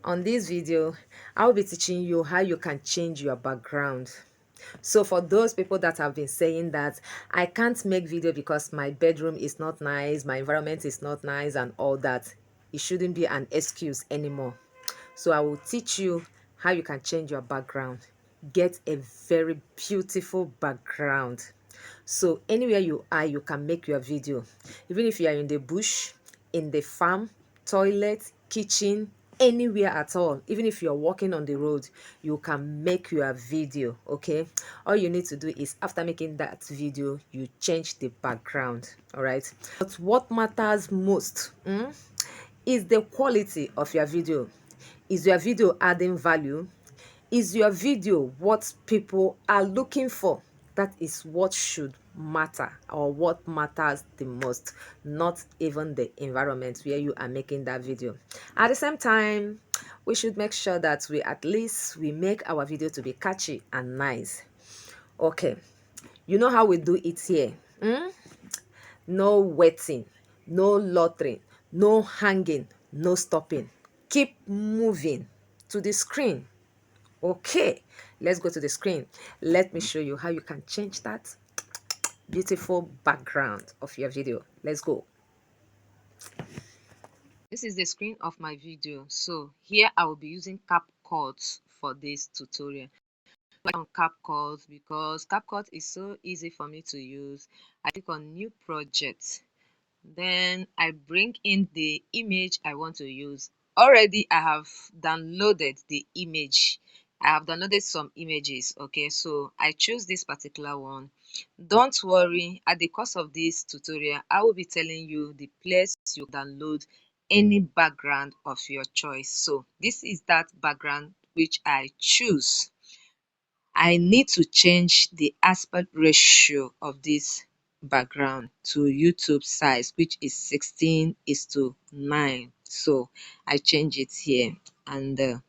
On this video, I'll be teaching you how you can change your background. So for those people that have been saying that I can't make video because my bedroom is not nice, my environment is not nice and all that, it shouldn't be an excuse anymore. So I will teach you how you can change your background. Get a very beautiful background. So anywhere you are, you can make your video. Even if you are in the bush, in the farm, toilet, kitchen, anywhere at all. Even if you're walking on the road, you can make your video. Okay, all you need to do is after making that video, you change the background. All right, but what matters most is the quality of your video. Is your video adding value? Is your video what people are looking for? That is what should matter, or what matters the most, not even the environment where you are making that video. At the same time, we should make sure that we at least we make our video to be catchy and nice. Okay, you know how we do it here. No waiting, no loitering, no hanging, no stopping. Keep moving to the screen. Okay, let's go to the screen. Let me show you how you can change that beautiful background of your video. Let's go. This is the screen of my video. So here I will be using Capcut for this tutorial. On Capcut because Capcut is so easy for me to use. I click on new project. Then I bring in the image I want to use. Already I have downloaded the image. I have downloaded some images. Okay, so I choose this particular one. Don't worry, at the course of this tutorial I will be telling you the place you download any background of your choice. So this is that background which I choose. I need to change the aspect ratio of this background to YouTube size, which is 16:9. So I change it here, and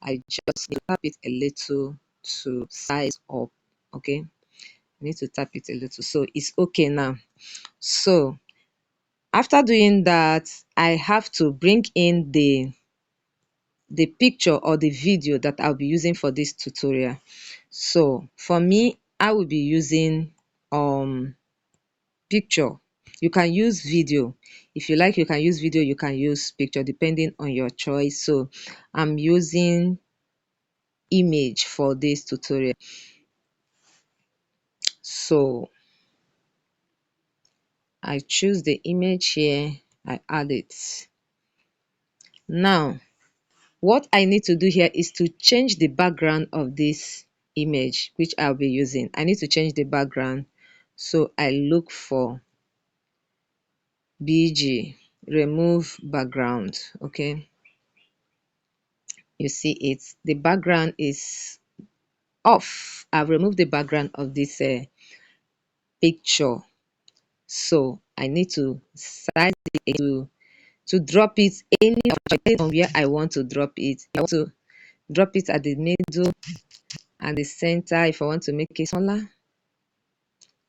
I just need to tap it a little to size up. Okay, I need to tap it a little, so it's okay now. So after doing that, I have to bring in the picture or the video that I'll be using for this tutorial. So for me, I will be using picture. You can use video. If you like, you can use video, you can use picture depending on your choice. So I'm using image for this tutorial. So I choose the image here, I add it. Now what I need to do here is to change the background of this image which I'll be using. I need to change the background. So I look for BG, remove background. Okay, you see it. The background is off. I've removed the background of this picture. So I need to size it to drop it any on where I want to drop it. I want to drop it at the middle and the center. If I want to make it smaller,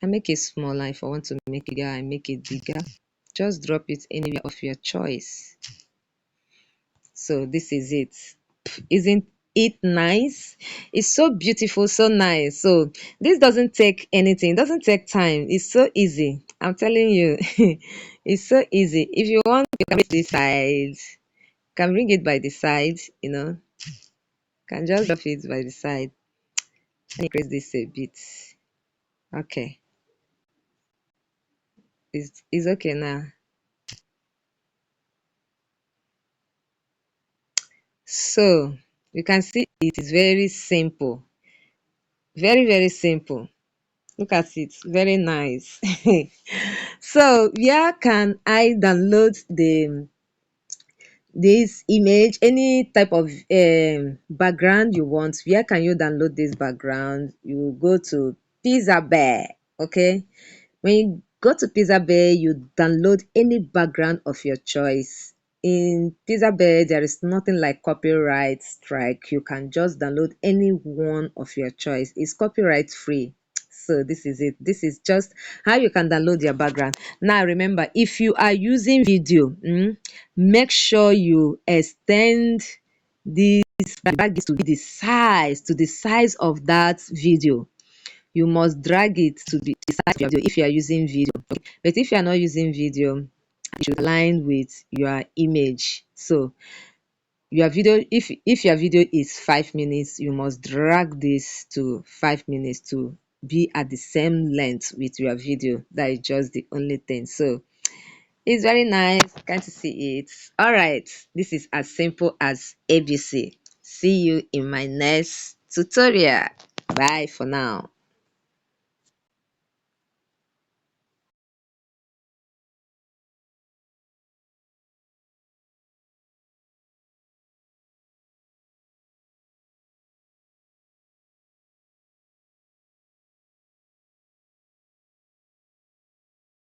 I make it smaller. If I want to make it bigger, I make it bigger. Just drop it anywhere of your choice. So this is it. Isn't it nice? It's so beautiful, so nice. So this doesn't take anything, it doesn't take time. It's so easy. I'm telling you, it's so easy. If you want, you can make this side, can bring it by the side, can just drop it by the side. Let me increase this a bit. Okay, it's okay now. So you can see it is very simple, very simple. Look at it, very nice. So where can I download this image, any type of background you want? Where can you download this background? You go to Pizza Bear. Okay, when you go to Pizza Bear, you download any background of your choice. In Pizza Bear, there is nothing like copyright strike. You can just download any one of your choice. It's copyright free. So this is it. This is just how you can download your background. Now remember, if you are using video, make sure you extend this drag this to be the size of that video. You must drag it to be the size of your video if you are using video. Okay? But if you are not using video, it should align with your image. So your video, if your video is 5 minutes, you must drag this to 5 minutes to be at the same length with your video. That is just the only thing. So it's very nice. Can't you see it? All right. This is as simple as ABC. See you in my next tutorial. Bye for now.